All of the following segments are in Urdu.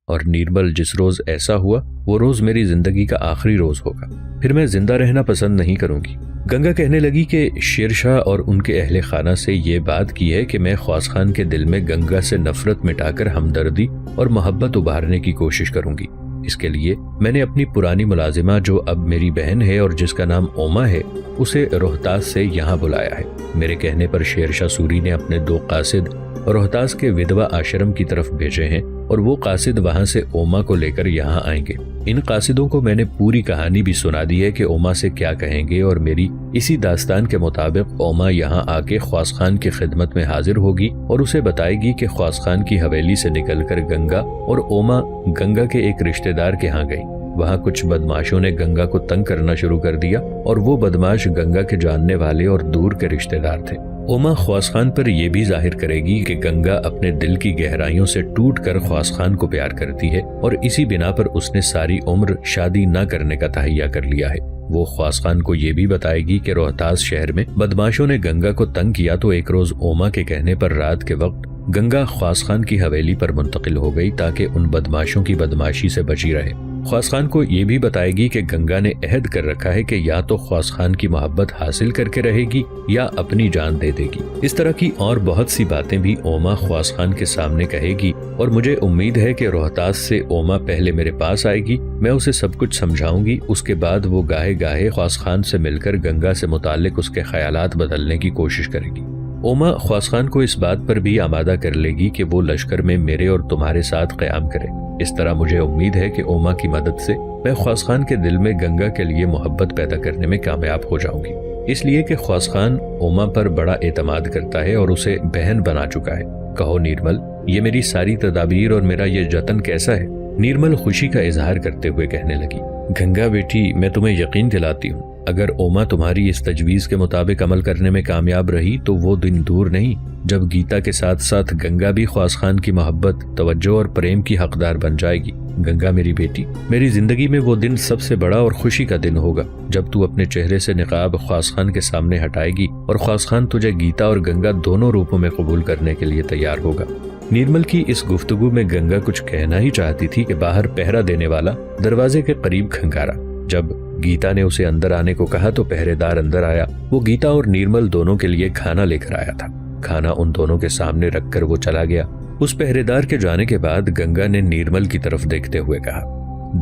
اور نیرمل جس روز ایسا ہوا وہ روز میری زندگی کا آخری روز ہوگا، پھر میں زندہ رہنا پسند نہیں کروں گی۔ گنگا کہنے لگی کہ شیر شاہ اور ان کے اہل خانہ سے یہ بات کی ہے کہ میں خواص خان کے دل میں گنگا سے نفرت مٹا کر ہمدردی اور محبت ابھارنے کی کوشش کروں گی۔ اس کے لیے میں نے اپنی پرانی ملازمہ جو اب میری بہن ہے اور جس کا نام اوما ہے اسے روہتاس سے یہاں بلایا ہے۔ میرے کہنے پر شیر شاہ سوری نے اپنے 2 قاصد روہتاس کے ودوا آشرم کی طرف بھیجے ہیں اور وہ قاصد وہاں سے اوما کو لے کر یہاں آئیں گے۔ ان قاصدوں کو میں نے پوری کہانی بھی سنا دی ہے کہ اوما سے کیا کہیں گے، اور میری اسی داستان کے مطابق اوما یہاں آ کے خواص خان کی خدمت میں حاضر ہوگی اور اسے بتائے گی کہ خواص خان کی حویلی سے نکل کر گنگا اور اوما گنگا کے ایک رشتہ دار کے ہاں گئی۔ وہاں کچھ بدماشوں نے گنگا کو تنگ کرنا شروع کر دیا اور وہ بدماش گنگا کے جاننے والے اور دور کے رشتہ دار تھے۔ اوما خواص خان پر یہ بھی ظاہر کرے گی کہ گنگا اپنے دل کی گہرائیوں سے ٹوٹ کر خواص خان کو پیار کرتی ہے اور اسی بنا پر اس نے ساری عمر شادی نہ کرنے کا تہیہ کر لیا ہے۔ وہ خواص خان کو یہ بھی بتائے گی کہ روہتاس شہر میں بدماشوں نے گنگا کو تنگ کیا تو ایک روز اوما کے کہنے پر رات کے وقت گنگا خواص خان کی حویلی پر منتقل ہو گئی تاکہ ان بدماشوں کی بدماشی سے بچی رہے۔ خواص خان کو یہ بھی بتائے گی کہ گنگا نے عہد کر رکھا ہے کہ یا تو خواص خان کی محبت حاصل کر کے رہے گی یا اپنی جان دے دے گی۔ اس طرح کی اور بہت سی باتیں بھی اوما خواص خان کے سامنے کہے گی، اور مجھے امید ہے کہ روہتاس سے اوما پہلے میرے پاس آئے گی، میں اسے سب کچھ سمجھاؤں گی، اس کے بعد وہ گاہے گاہے خواص خان سے مل کر گنگا سے متعلق اس کے خیالات بدلنے کی کوشش کرے گی۔ اوما خواص خان کو اس بات پر بھی آمادہ کر لے گی کہ وہ لشکر میں میرے اور تمہارے ساتھ قیام کرے۔ اس طرح مجھے امید ہے کہ اوما کی مدد سے میں خواص خان کے دل میں گنگا کے لیے محبت پیدا کرنے میں کامیاب ہو جاؤں گی، اس لیے کہ خواص خان اوما پر بڑا اعتماد کرتا ہے اور اسے بہن بنا چکا ہے۔ کہو نیرمل، یہ میری ساری تدابیر اور میرا یہ جتن کیسا ہے؟ نیرمل خوشی کا اظہار کرتے ہوئے کہنے لگی، گنگا بیٹی، میں تمہیں یقین دلاتی ہوں اگر اوما تمہاری اس تجویز کے مطابق عمل کرنے میں کامیاب رہی تو وہ دن دور نہیں جب گیتا کے ساتھ ساتھ گنگا بھی خواص خان کی محبت، توجہ اور پریم کی حقدار بن جائے گی۔ گنگا میری بیٹی، میری زندگی میں وہ دن سب سے بڑا اور خوشی کا دن ہوگا جب تو اپنے چہرے سے نقاب خواص خان کے سامنے ہٹائے گی اور خواص خان تجھے گیتا اور گنگا دونوں روپوں میں قبول کرنے کے لیے تیار ہوگا۔ نیرمل کی اس گفتگو میں گنگا کچھ کہنا ہی چاہتی تھی کہ باہر پہرا دینے والا دروازے کے قریب کھنکارا۔ جب گیتا نے اسے اندر آنے کو کہا تو پہرے دار اندر آیا۔ وہ گیتا اور نیرمل دونوں کے لیے کھانا لے کر آیا تھا۔ کھانا ان دونوں کے سامنے رکھ کر وہ چلا گیا۔ اس پہرے دار کے جانے کے بعد گنگا نے نیرمل کی طرف دیکھتے ہوئے کہا،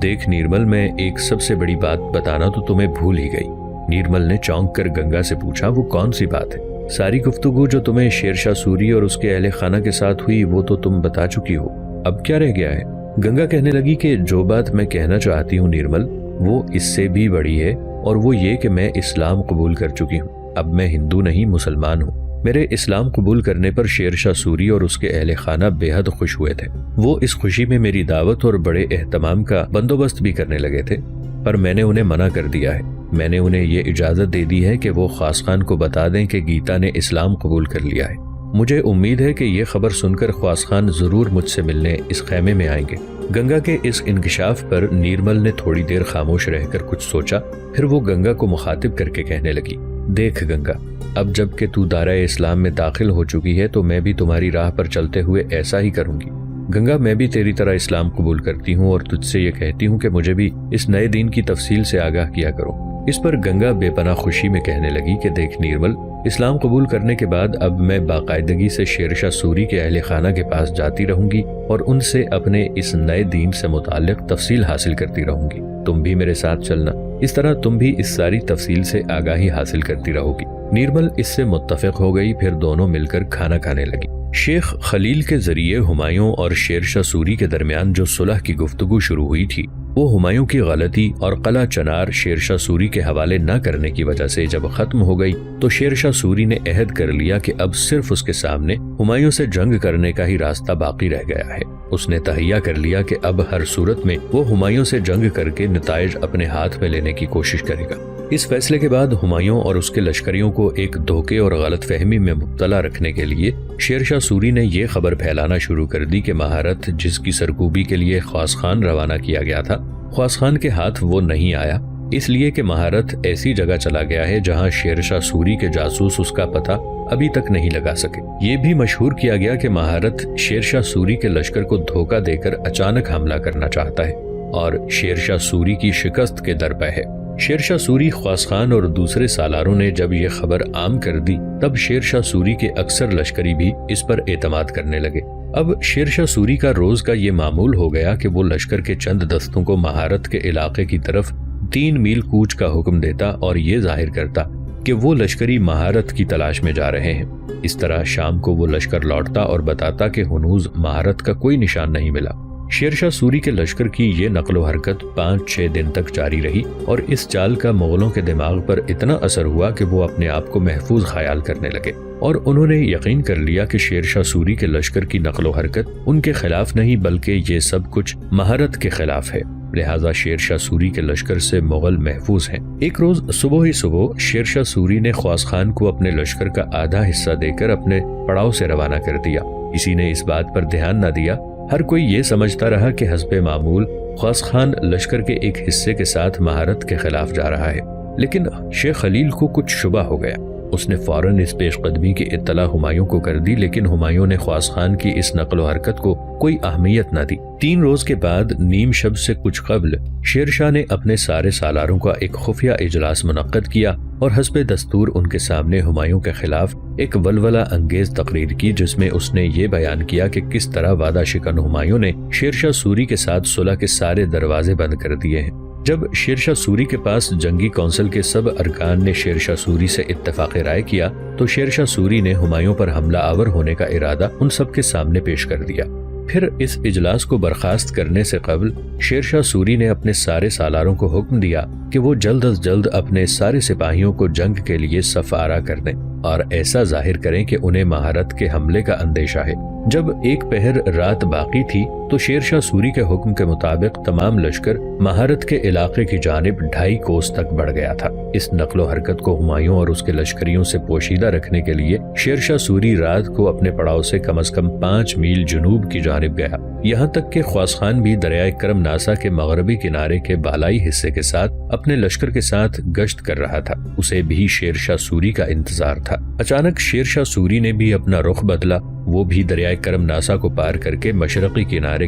دیکھ نیرمل، میں ایک سب سے بڑی بات بتانا تو تمہیں بھول ہی گئی۔ نیرمل نے چونک کر گنگا سے پوچھا، وہ کون سی بات ہے؟ ساری گفتگو جو تمہیں شیر شاہ سوری اور اس کے اہل خانہ کے ساتھ ہوئی وہ تو تم بتا چکی ہو، اب کیا رہ گیا ہے؟ گنگا کہنے لگی کہ جو بات میں کہنا چاہتی ہوں نیرمل وہ اس سے بھی بڑی ہے، اور وہ یہ کہ میں اسلام قبول کر چکی ہوں۔ اب میں ہندو نہیں مسلمان ہوں۔ میرے اسلام قبول کرنے پر شیر شاہ سوری اور اس کے اہل خانہ بے حد خوش ہوئے تھے۔ وہ اس خوشی میں میری دعوت اور بڑے اہتمام کا بندوبست بھی کرنے لگے تھے، پر میں نے انہیں منع کر دیا ہے۔ میں نے انہیں یہ اجازت دے دی ہے کہ وہ خواص خان کو بتا دیں کہ گیتا نے اسلام قبول کر لیا ہے۔ مجھے امید ہے کہ یہ خبر سن کر خواص خان ضرور مجھ سے ملنے اس خیمے میں آئیں گے۔ گنگا کے اس انکشاف پر نیرمل نے تھوڑی دیر خاموش رہ کر کچھ سوچا، پھر وہ گنگا کو مخاطب کر کے کہنے لگی، دیکھ گنگا، اب جب کہ تو دائرہ اسلام میں داخل ہو چکی ہے تو میں بھی تمہاری راہ پر چلتے ہوئے ایسا ہی کروں گی۔ گنگا، میں بھی تیری طرح اسلام قبول کرتی ہوں اور تجھ سے یہ کہتی ہوں کہ مجھے بھی اس نئے دین کی تفصیل سے آگاہ کیا کرو۔ اس پر گنگا بے پناہ خوشی میں کہنے لگی کہ دیکھ نیرمل، اسلام قبول کرنے کے بعد اب میں باقاعدگی سے شیر شاہ سوری کے اہل خانہ کے پاس جاتی رہوں گی اور ان سے اپنے اس نئے دین سے متعلق تفصیل حاصل کرتی رہوں گی۔ تم بھی میرے ساتھ چلنا، اس طرح تم بھی اس ساری تفصیل سے آگاہی حاصل کرتی رہو گی۔ نیرمل اس سے متفق ہو گئی، پھر دونوں مل کر کھانا کھانے لگی۔ شیخ خلیل کے ذریعے ہمایوں اور شیر شاہ سوری کے درمیان جو صلح کی گفتگو شروع ہوئی تھی وہ ہمایوں کی غلطی اور قلعہ چنار شیر شاہ سوری کے حوالے نہ کرنے کی وجہ سے جب ختم ہو گئی تو شیر شاہ سوری نے عہد کر لیا کہ اب صرف اس کے سامنے ہمایوں سے جنگ کرنے کا ہی راستہ باقی رہ گیا ہے۔ اس نے تہیہ کر لیا کہ اب ہر صورت میں وہ ہمایوں سے جنگ کر کے نتائج اپنے ہاتھ میں لینے کی کوشش کرے گا۔ اس فیصلے کے بعد ہمایوں اور اس کے لشکریوں کو ایک دھوکے اور غلط فہمی میں مبتلا رکھنے کے لیے شیر شاہ سوری نے یہ خبر پھیلانا شروع کر دی کہ مہارت جس کی سرکوبی کے لیے خواص خان روانہ کیا گیا تھا، خواص خان کے ہاتھ وہ نہیں آیا۔ اس لیے کہ مہارت ایسی جگہ چلا گیا ہے جہاں شیر شاہ سوری کے جاسوس اس کا پتہ ابھی تک نہیں لگا سکے۔ یہ بھی مشہور کیا گیا کہ مہارت شیر شاہ سوری کے لشکر کو دھوکہ دے کر اچانک حملہ کرنا چاہتا ہے اور شیر شاہ سوری کی شکست کے در پہ ہے۔ شیر شاہ سوری، خواص خان اور دوسرے سالاروں نے جب یہ خبر عام کر دی تب شیر شاہ سوری کے اکثر لشکری بھی اس پر اعتماد کرنے لگے۔ اب شیر شاہ سوری کا روز کا یہ معمول ہو گیا کہ وہ لشکر کے چند دستوں کو مہارت کے علاقے کی طرف 3 میل کوچ کا حکم دیتا اور یہ ظاہر کرتا کہ وہ لشکری مہارت کی تلاش میں جا رہے ہیں۔ اس طرح شام کو وہ لشکر لوٹتا اور بتاتا کہ ہنوز مہارت کا کوئی نشان نہیں ملا۔ شیر شاہ سوری کے لشکر کی یہ نقل و حرکت 5-6 دن تک جاری رہی اور اس چال کا مغلوں کے دماغ پر اتنا اثر ہوا کہ وہ اپنے آپ کو محفوظ خیال کرنے لگے اور انہوں نے یقین کر لیا کہ شیر شاہ سوری کے لشکر کی نقل و حرکت ان کے خلاف نہیں بلکہ یہ سب کچھ مہارت کے خلاف ہے، لہٰذا شیر شاہ سوری کے لشکر سے مغل محفوظ ہیں۔ ایک روز صبح ہی صبح شیر شاہ سوری نے خواص خان کو اپنے لشکر کا آدھا حصہ دے کر اپنے پڑاؤ سے روانہ کر دیا۔ کسی نے اس بات پر دھیان نہ دیا، ہر کوئی یہ سمجھتا رہا کہ حسب معمول خواص خان لشکر کے ایک حصے کے ساتھ مہارت کے خلاف جا رہا ہے، لیکن شیخ خلیل کو کچھ شبہ ہو گیا۔ اس نے فوراً اس پیش قدمی کی اطلاع ہمایوں کو کر دی، لیکن ہمایوں نے خواص خان کی اس نقل و حرکت کو کوئی اہمیت نہ دی۔ 3 روز کے بعد نیم شب سے کچھ قبل شیر شاہ نے اپنے سارے سالاروں کا ایک خفیہ اجلاس منعقد کیا اور حسب دستور ان کے سامنے ہمایوں کے خلاف ایک ولولہ انگیز تقریر کی، جس میں اس نے یہ بیان کیا کہ کس طرح وعدہ شکن ہمایوں نے شیر شاہ سوری کے ساتھ صلح کے سارے دروازے بند کر دیے ہیں۔ جب شیر شاہ سوری کے پاس جنگی کونسل کے سب ارکان نے شیر شاہ سوری سے اتفاق رائے کیا تو شیر شاہ سوری نے ہمایوں پر حملہ آور ہونے کا ارادہ ان سب کے سامنے پیش کر دیا۔ پھر اس اجلاس کو برخاست کرنے سے قبل شیر شاہ سوری نے اپنے سارے سالاروں کو حکم دیا کہ وہ جلد از جلد اپنے سارے سپاہیوں کو جنگ کے لیے صف آرا کر دیں اور ایسا ظاہر کریں کہ انہیں مہارت کے حملے کا اندیشہ ہے۔ جب ایک پہر رات باقی تھی تو شیر شاہ سوری کے حکم کے مطابق تمام لشکر مہارت کے علاقے کی جانب 2.5 کوس تک بڑھ گیا تھا۔ اس نقل و حرکت کو ہمایوں اور اس کے لشکریوں سے پوشیدہ رکھنے کے لیے شیر شاہ سوری رات کو اپنے پڑاؤ سے کم از کم 5 میل جنوب کی جانب گیا، یہاں تک کہ خواص خان بھی دریائے کرم ناسا کے مغربی کنارے کے بالائی حصے کے ساتھ اپنے لشکر کے ساتھ گشت کر رہا تھا۔ اسے بھی شیر شاہ سوری کا انتظار تھا۔ اچانک شیر شاہ سوری نے بھی اپنا رخ بدلا، وہ بھی دریائے کرم ناسا کو پار کر کے مشرقی کنارے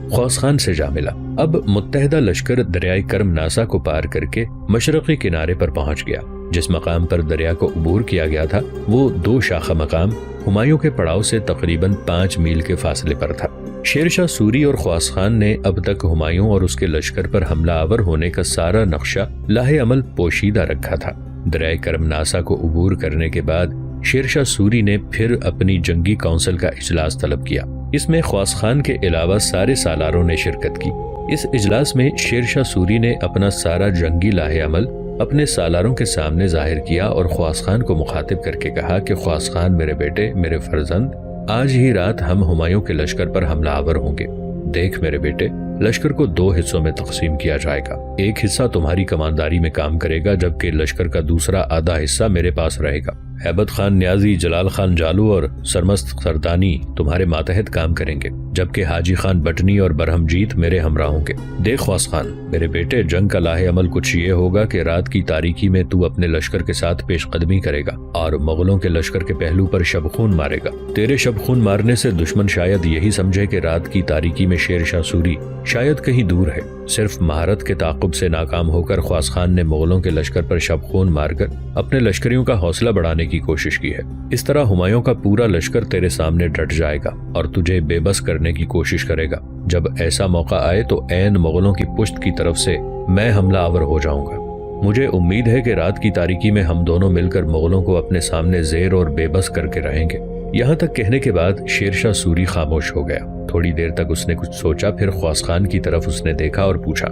خواص خان سے جا ملا۔ اب متحدہ لشکر دریائے کرم ناسا کو پار کر کے مشرقی کنارے پر پہنچ گیا۔ جس مقام پر دریا کو عبور کیا گیا تھا وہ 2 شاخہ مقام ہمایوں کے پڑاؤ سے تقریباً 5 میل کے فاصلے پر تھا۔ شیر شاہ سوری اور خواص خان نے اب تک ہمایوں اور اس کے لشکر پر حملہ آور ہونے کا سارا نقشہ لاہ عمل پوشیدہ رکھا تھا۔ دریائے کرم ناسا کو عبور کرنے کے بعد شیر شاہ سوری نے پھر اپنی جنگی کونسل کا اجلاس طلب کیا۔ اس میں خواص خان کے علاوہ سارے سالاروں نے شرکت کی۔ اس اجلاس میں شیر شاہ سوری نے اپنا سارا جنگی لاہ عمل اپنے سالاروں کے سامنے ظاہر کیا اور خواص خان کو مخاطب کر کے کہا کہ خواص خان میرے بیٹے، میرے فرزند، آج ہی رات ہم ہمایوں کے لشکر پر حملہ آور ہوں گے۔ دیکھ میرے بیٹے، لشکر کو 2 حصوں میں تقسیم کیا جائے گا۔ ایک حصہ تمہاری کمانداری میں کام کرے گا جبکہ لشکر کا دوسرا آدھا حصہ میرے پاس رہے گا۔ ہیبت خان نیازی، جلال خان جالو اور سرمست سردانی تمہارے ماتحت کام کریں گے، جبکہ حاجی خان بٹنی اور برہم جیت میرے ہمراہ ہوں گے۔ دیکھ خواص خان میرے بیٹے، جنگ کا لاہ عمل کچھ یہ ہوگا کہ رات کی تاریکی میں تو اپنے لشکر کے ساتھ پیش قدمی کرے گا اور مغلوں کے لشکر کے پہلو پر شب خون مارے گا۔ تیرے شب خون مارنے سے دشمن شاید یہی سمجھے کہ رات کی تاریکی میں شیر شاہ سوری شاید کہیں دور ہے۔ صرف مہارت کے تعاقب سے ناکام ہو کر خواص خان نے مغلوں کے لشکر پر شب خون مار کر اپنے لشکریوں کا حوصلہ بڑھانے کی کوشش کی ہے۔ اس طرح ہمایوں کا پورا لشکر تیرے سامنے ڈٹ جائے گا اور تجھے بے بس کرنے کی کوشش کرے گا۔ جب ایسا موقع آئے تو عین مغلوں کی پشت کی طرف سے میں حملہ آور ہو جاؤں گا۔ مجھے امید ہے کہ رات کی تاریکی میں ہم دونوں مل کر مغلوں کو اپنے سامنے زیر اور بے بس کر کے رہیں گے۔ یہاں تک کہنے کے بعد شیر شاہ سوری خاموش ہو گیا۔ تھوڑی دیر تک اس نے کچھ سوچا، پھر خواص خان کی طرف اس نے دیکھا اور پوچھا،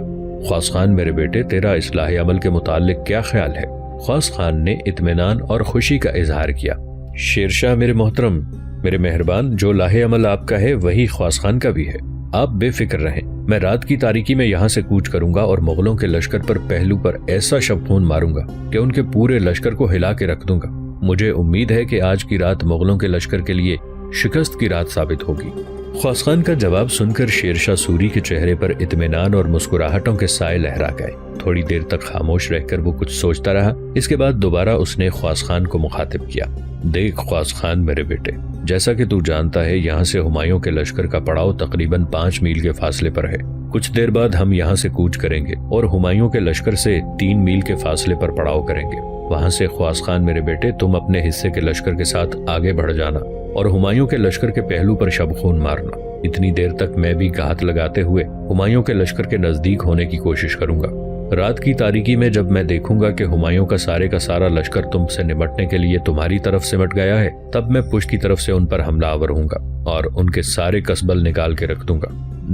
خواص خان میرے بیٹے، تیرا اصلاح عمل کے متعلق کیا خیال ہے؟ خواص خان نے اطمینان اور خوشی کا اظہار کیا۔ شیر شاہ میرے محترم، میرے مہربان، جو لاہ عمل آپ کا ہے وہی خواص خان کا بھی ہے۔ آپ بے فکر رہیں، میں رات کی تاریکی میں یہاں سے کوچ کروں گا اور مغلوں کے لشکر پر پہلو پر ایسا شب خون ماروں گا کہ ان کے پورے لشکر کو ہلا کے رکھ دوں گا۔ مجھے امید ہے کہ آج کی رات مغلوں کے لشکر کے لیے شکست کی رات ثابت ہوگی۔ خواص خان کا جواب سن کر شیر شاہ سوری کے چہرے پر اطمینان اور مسکراہٹوں کے سائے لہرا گئے۔ تھوڑی دیر تک خاموش رہ کر وہ کچھ سوچتا رہا۔ اس کے بعد دوبارہ اس نے خواص خان کو مخاطب کیا۔ دیکھ خواص خان میرے بیٹے، جیسا کہ تو جانتا ہے یہاں سے ہمایوں کے لشکر کا پڑاؤ تقریباً 5 میل کے فاصلے پر ہے۔ کچھ دیر بعد ہم یہاں سے کوچ کریں گے اور ہمایوں کے لشکر سے 3 میل کے فاصلے پر پڑاؤ کریں گے۔ وہاں سے خواص خان میرے بیٹے تم اپنے حصے کے لشکر کے ساتھ آگے بڑھ جانا اور ہمایوں کے لشکر کے پہلو پر شب خون مارنا۔ اتنی دیر تک میں بھی گھات لگاتے ہوئے ہمایوں کے لشکر کے نزدیک ہونے کی کوشش کروں گا۔ رات کی تاریکی میں جب میں دیکھوں گا کہ ہمایوں کا سارا لشکر تم سے نمٹنے کے لیے تمہاری طرف سمٹ گیا ہے، تب میں پشت کی طرف سے ان پر حملہ آور ہوں گا اور ان کے سارے کسبل نکال کے رکھ دوں گا۔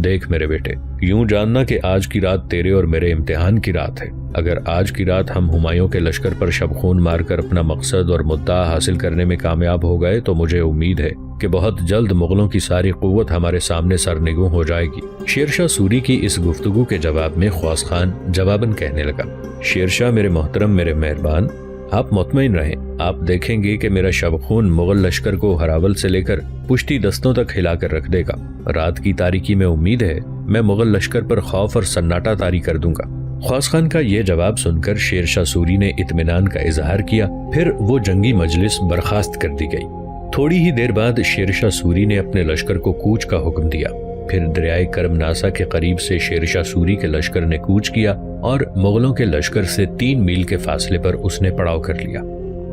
دیکھ میرے بیٹے، یوں جاننا کہ آج کی رات تیرے اور میرے امتحان کی رات ہے۔ اگر آج کی رات ہم ہمایوں کے لشکر پر شب خون مار کر اپنا مقصد اور مدعا حاصل کرنے میں کامیاب ہو گئے تو مجھے امید ہے کہ بہت جلد مغلوں کی ساری قوت ہمارے سامنے سرنگوں ہو جائے گی۔ شیر شاہ سوری کی اس گفتگو کے جواب میں خواص خان جواباً کہنے لگا، شیر شاہ میرے محترم، میرے مہربان، آپ مطمئن رہیں، آپ دیکھیں گے کہ میرا شب خون مغل لشکر کو ہراول سے لے کر پشتی دستوں تک ہلا کر رکھ دے گا۔ رات کی تاریکی میں امید ہے میں مغل لشکر پر خوف اور سناٹا طاری کر دوں گا۔ خواص خان کا یہ جواب سن کر شیر شاہ سوری نے اطمینان کا اظہار کیا، پھر وہ جنگی مجلس برخاست کر دی گئی۔ تھوڑی ہی دیر بعد شیر شاہ سوری نے اپنے لشکر کو کوچ کا حکم دیا۔ پھر دریائے کرم ناسا کے قریب سے شیر شاہ سوری کے لشکر نے کوچ کیا اور مغلوں کے لشکر سے 3 میل کے فاصلے پر اس نے پڑاؤ کر لیا۔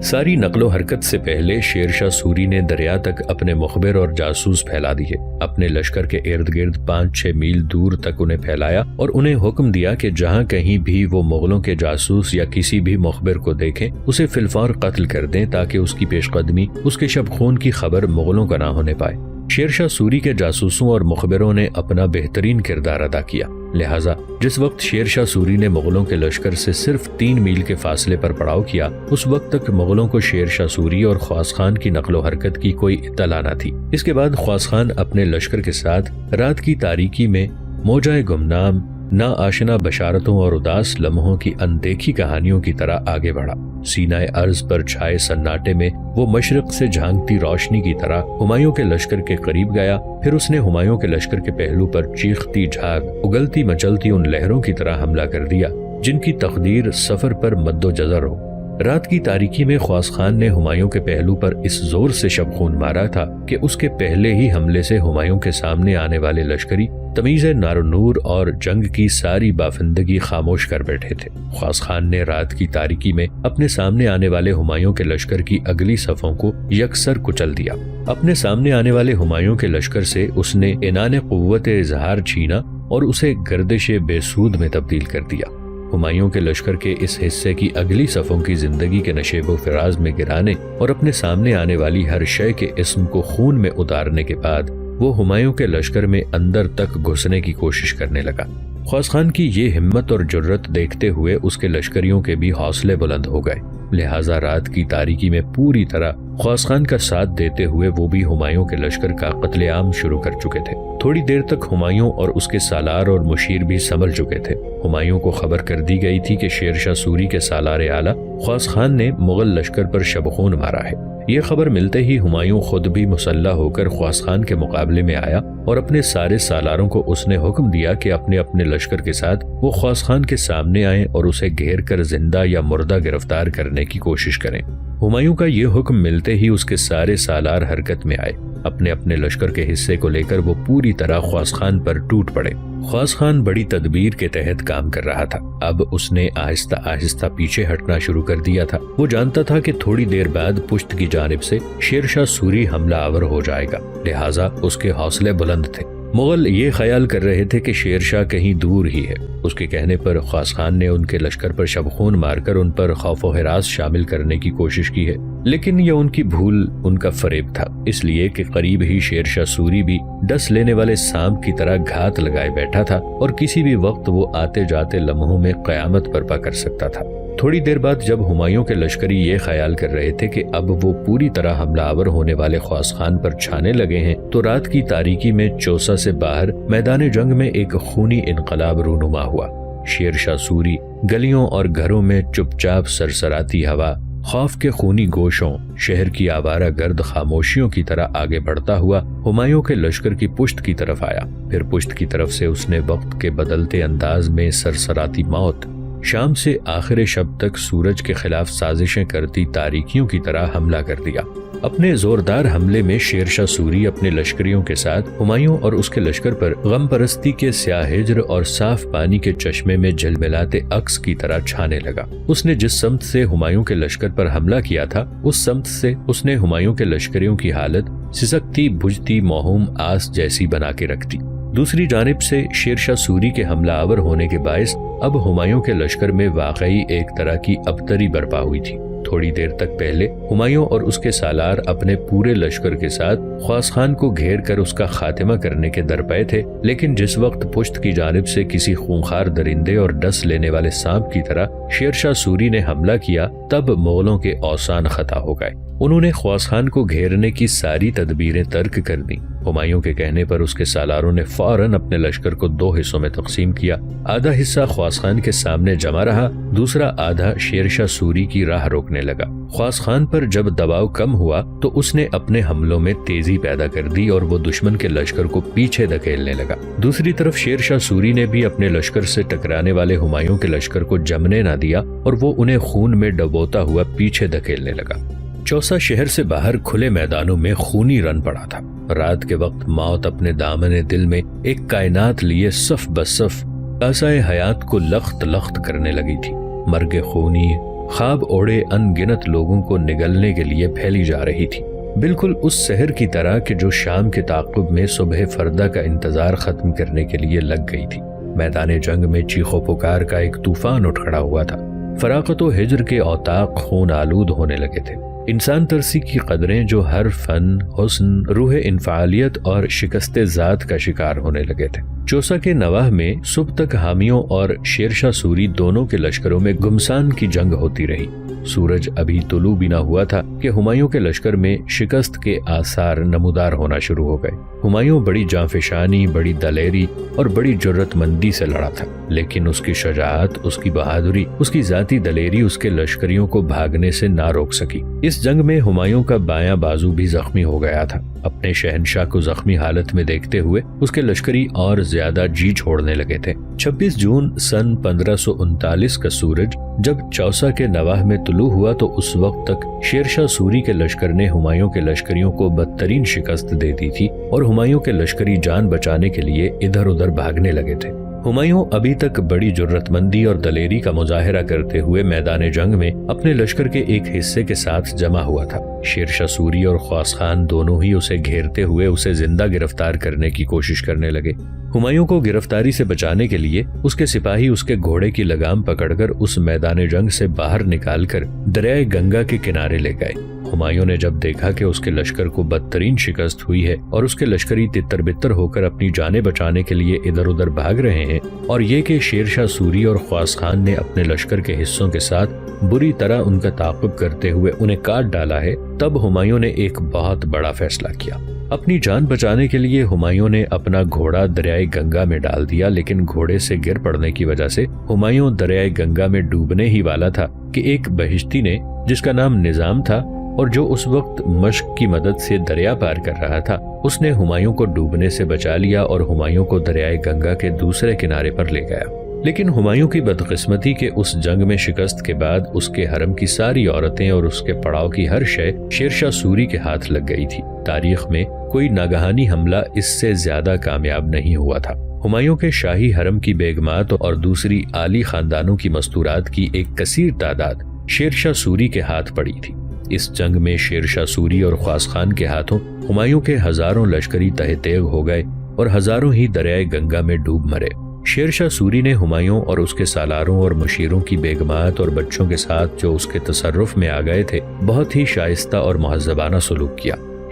ساری نقل و حرکت سے پہلے شیر شاہ سوری نے دریا تک اپنے مخبر اور جاسوس پھیلا دیے، اپنے لشکر کے ارد گرد 5-6 میل دور تک انہیں پھیلایا اور انہیں حکم دیا کہ جہاں کہیں بھی وہ مغلوں کے جاسوس یا کسی بھی مخبر کو دیکھیں اسے فی الفور قتل کر دیں تاکہ اس کی پیش قدمی، اس کے شب خون کی خبر مغلوں کا نہ ہونے پائے۔ شیر شاہ سوری کے جاسوسوں اور مخبروں نے اپنا بہترین کردار ادا کیا، لہٰذا جس وقت شیر شاہ سوری نے مغلوں کے لشکر سے صرف 3 میل کے فاصلے پر پڑاؤ کیا، اس وقت تک مغلوں کو شیر شاہ سوری اور خواص خان کی نقل و حرکت کی کوئی اطلاع نہ تھی۔ اس کے بعد خواص خان اپنے لشکر کے ساتھ رات کی تاریکی میں موجۂ گمنام، نا آشنا بشارتوں اور اداس لمحوں کی اندیکھی کہانیوں کی طرح آگے بڑھا۔ سینہ ارض پر چھائے سناٹے میں وہ مشرق سے جھانکتی روشنی کی طرح ہمایوں کے لشکر کے قریب گیا، پھر اس نے ہمایوں کے لشکر کے پہلو پر چیختی جھاگ، اگلتی مچلتی ان لہروں کی طرح حملہ کر دیا جن کی تقدیر سفر پر مد و جزر ہو۔ رات کی تاریکی میں خواص خان نے ہمایوں کے پہلو پر اس زور سے شب خون مارا تھا کہ اس کے پہلے ہی حملے سے ہمایوں کے سامنے آنے والے لشکری تمیز نار و نور اور جنگ کی ساری بافندگی خاموش کر بیٹھے تھے۔ خواص خان نے رات کی تاریکی میں اپنے سامنے آنے والے ہمایوں کے لشکر کی اگلی صفوں کو یکسر کچل دیا۔ اپنے سامنے آنے والے ہمایوں کے لشکر سے اس نے عنان قوت اظہار چھینا اور اسے گردش بے سود میں تبدیل کر دیا۔ ہمایوں کے لشکر کے اس حصے کی اگلی صفوں کی زندگی کے نشیب و فراز میں گرانے اور اپنے سامنے آنے والی ہر شے کے اسم کو خون میں اتارنے کے بعد وہ ہمایوں کے لشکر میں اندر تک گھسنے کی کوشش کرنے لگا۔ خواص خان کی یہ ہمت اور جرت دیکھتے ہوئے اس کے لشکریوں کے بھی حوصلے بلند ہو گئے، لہٰذا رات کی تاریکی میں پوری طرح خواص خان کا ساتھ دیتے ہوئے وہ بھی ہمایوں کے لشکر کا قتل عام شروع کر چکے تھے۔ تھوڑی دیر تک ہمایوں اور اس کے سالار اور مشیر بھی سنبھل چکے تھے۔ ہمایوں کو خبر کر دی گئی تھی کہ شیر شاہ سوری کے سالار اعلیٰ خواص خان نے مغل لشکر پر شب خون مارا ہے۔ یہ خبر ملتے ہی ہمایوں خود بھی مسلح ہو کر خواص خان کے مقابلے میں آیا اور اپنے سارے سالاروں کو اس نے حکم دیا کہ اپنے اپنے لشکر کے ساتھ وہ خواص خان کے سامنے آئیں اور اسے گھیر کر زندہ یا مردہ گرفتار کرنے کی کوشش کریں۔ ہمایوں کا یہ حکم ملتے ہی اس کے سارے سالار حرکت میں آئے۔ اپنے اپنے لشکر کے حصے کو لے کر وہ پوری طرح خواص خان پر ٹوٹ پڑے۔ خواص خان بڑی تدبیر کے تحت کام کر رہا تھا۔ اب اس نے آہستہ آہستہ پیچھے ہٹنا شروع کر دیا تھا۔ وہ جانتا تھا کہ تھوڑی دیر بعد پشت کی جانب سے شیر شاہ سوری حملہ آور ہو جائے گا، لہٰذا اس کے حوصلے بلند تھے۔ مغل یہ خیال کر رہے تھے کہ شیر شاہ کہیں دور ہی ہے۔ اس کے کہنے پر خواص خان نے ان کے لشکر پر شب خون مار کر ان پر خوف و ہراس شامل کرنے کی کوشش کی ہے، لیکن یہ ان کی بھول، ان کا فریب تھا، اس لیے کہ قریب ہی شیر شاہ سوری بھی ڈس لینے والے سانپ کی طرح گھات لگائے بیٹھا تھا اور کسی بھی وقت وہ آتے جاتے لمحوں میں قیامت برپا کر سکتا تھا۔ تھوڑی دیر بعد جب ہمایوں کے لشکری یہ خیال کر رہے تھے کہ اب وہ پوری طرح حملہ آور ہونے والے خواص خان پر چھانے لگے ہیں، تو رات کی تاریکی میں چوسا سے باہر میدان جنگ میں ایک خونی انقلاب رونما ہوا۔ شیر شاہ سوری گلیوں اور گھروں میں چپ چاپ سرسراتی ہوا خوف کے خونی گوشوں، شہر کی آوارہ گرد خاموشیوں کی طرح آگے بڑھتا ہوا ہمایوں کے لشکر کی پشت کی طرف آیا۔ پھر پشت کی طرف سے اس نے وقت کے بدلتے انداز میں سرسراتی موت، شام سے آخر شب تک سورج کے خلاف سازشیں کرتی تاریکیوں کی طرح حملہ کر دیا۔ اپنے زوردار حملے میں شیر شاہ سوری اپنے لشکریوں کے ساتھ ہمایوں اور اس کے لشکر پر غم پرستی کے سیاہ ہجر اور صاف پانی کے چشمے میں جھلملاتے عکس کی طرح چھانے لگا۔ اس نے جس سمت سے ہمایوں کے لشکر پر حملہ کیا تھا، اس سمت سے اس نے ہمایوں کے لشکریوں کی حالت سسکتی بجھتی موہوم آس جیسی بنا کے رکھ دی۔ دوسری جانب سے شیر شاہ سوری کے حملہ آور ہونے کے باعث اب ہمایوں کے لشکر میں واقعی ایک طرح کی ابتری برپا ہوئی تھی۔ تھوڑی دیر تک پہلے ہمایوں اور اس کے سالار اپنے پورے لشکر کے ساتھ خواص خان کو گھیر کر اس کا خاتمہ کرنے کے درپے تھے، لیکن جس وقت پشت کی جانب سے کسی خونخوار درندے اور ڈس لینے والے سانپ کی طرح شیر شاہ سوری نے حملہ کیا، تب مغلوں کے اوسان خطا ہو گئے۔ انہوں نے خواص خان کو گھیرنے کی ساری تدبیریں ترک کر دیں۔ ہمایوں کے کہنے پر اس کے سالاروں نے فوراً اپنے لشکر کو دو حصوں میں تقسیم کیا۔ آدھا حصہ خواص خان کے سامنے جمع رہا، دوسرا آدھا شیر شاہ سوری کی راہ روکنے لگا۔ خواص خان پر جب دباؤ کم ہوا تو اس نے اپنے حملوں میں تیزی پیدا کر دی اور وہ دشمن کے لشکر کو پیچھے دھکیلنے لگا۔ دوسری طرف شیر شاہ سوری نے بھی اپنے لشکر سے ٹکرانے والے ہمایوں کے لشکر کو جمنے نہ دیا اور وہ انہیں خون میں ڈبوتا ہوا پیچھے دھکیلنے لگا۔ چوسا شہر سے باہر کھلے میدانوں میں خونی رن پڑا تھا۔ رات کے وقت موت اپنے دامن دل میں ایک کائنات لیے صف بصف کاسائے حیات کو لخت لخت کرنے لگی تھی۔ مرگ خونی خواب اوڑے ان گنت لوگوں کو نگلنے کے لیے پھیلی جا رہی تھی، بالکل اس سحر کی طرح کہ جو شام کے تعاقب میں صبح فردہ کا انتظار ختم کرنے کے لیے لگ گئی تھی۔ میدان جنگ میں چیخ و پکار کا ایک طوفان اٹھ کھڑا ہوا تھا۔ فراقت و ہجر کے اوطاق خون آلود ہونے لگے تھے۔ انسان ترسی کی قدریں جو ہر فن، حسن، روح انفعالیت اور شکست ذات کا شکار ہونے لگے تھے۔ چوسا کے نواح میں صبح تک حامیوں اور شیر شاہ سوری دونوں کے لشکروں میں گمسان کی جنگ ہوتی رہی۔ سورج ابھی طلوع بھی نہ ہوا تھا کہ ہمایوں کے لشکر میں شکست کے آثار نمودار ہونا شروع ہو گئے۔ ہمایوں بڑی جانفشانی، بڑی دلیری اور بڑی جرت مندی سے لڑا تھا، لیکن اس کی شجاعت، اس کی بہادری، اس کی ذاتی دلیری اس کے لشکریوں کو بھاگنے سے نہ روک سکی۔ اس جنگ میں ہمایوں کا بایاں بازو بھی زخمی ہو گیا تھا۔ اپنے شہنشاہ کو زخمی حالت میں دیکھتے ہوئے اس کے لشکری اور زیادہ جی چھوڑنے لگے تھے۔ 26 جون سن 1539 کا سورج جب چوسا کے نواح میں طلوع ہوا تو اس وقت تک شیر شاہ سوری کے لشکر نے ہمایوں کے لشکریوں کو بدترین شکست دے دی تھی اور ہمایوں کے لشکری جان بچانے کے لیے ادھر ادھر بھاگنے لگے تھے۔ ہمایوں ابھی تک بڑی جرت مندی اور دلیری کا مظاہرہ کرتے ہوئے میدان جنگ میں اپنے لشکر کے ایک حصے کے ساتھ جمع ہوا تھا۔ شیر شاہ سوری اور خواص خان دونوں ہی اسے گھیرتے ہوئے اسے زندہ گرفتار کرنے کی کوشش کرنے لگے۔ ہمایوں کو گرفتاری سے بچانے کے لیے اس کے سپاہی اس کے گھوڑے کی لگام پکڑ کر اس میدان جنگ سے باہر نکال کر دریائے گنگا کے کنارے لے گئے۔ ہمایوں نے جب دیکھا کہ اس کے لشکر کو بدترین شکست ہوئی ہے اور اس کے لشکری تتر بتر ہو کر اپنی جانیں بچانے کے لیے ادھر ادھر بھاگ رہے ہیں، اور یہ کہ شیر شاہ سوری اور خواص خان نے اپنے لشکر کے حصوں کے ساتھ بری طرح ان کا تعاقب کرتے ہوئے انہیں کاٹ ڈالا ہے، تب ہمایوں نے ایک بہت بڑا فیصلہ کیا۔ اپنی جان بچانے کے لیے ہمایوں نے اپنا گھوڑا دریائے گنگا میں ڈال دیا، لیکن گھوڑے سے گر پڑنے کی وجہ سے ہمایوں دریائے گنگا میں ڈوبنے ہی والا تھا کہ ایک بہشتی نے، جس کا نام نظام تھا اور جو اس وقت مشق کی مدد سے دریا پار کر رہا تھا، اس نے ہمایوں کو ڈوبنے سے بچا لیا اور ہمایوں کو دریائے گنگا کے دوسرے کنارے پر لے گیا۔ لیکن ہمایوں کی بدقسمتی کے اس جنگ میں شکست کے بعد اس کے حرم کی ساری عورتیں اور اس کے پڑاؤ کی ہر شے شیر شاہ سوری کے ہاتھ لگ گئی تھی۔ تاریخ میں کوئی ناگہانی حملہ اس سے زیادہ کامیاب نہیں ہوا تھا۔ ہمایوں کے شاہی حرم کی بیگمات اور دوسری عالی خاندانوں کی مستورات کی ایک کثیر تعداد شیر شاہ سوری کے ہاتھ پڑی تھی۔ اس جنگ میں شیر شاہ سوری اور خواص خان کے ہاتھوں ہمایوں کے ہزاروں لشکری تہہ تیغ ہو گئے اور ہزاروں ہی دریائے گنگا میں ڈوب مرے۔ شیر شاہ سوری نے ہمایوں اور اس کے سالاروں اور مشیروں کی بیگمات اور بچوں کے ساتھ جو اس کے تصرف میں آ گئے تھے بہت ہی شائستہ اور مہذبانہ سلوک کیا۔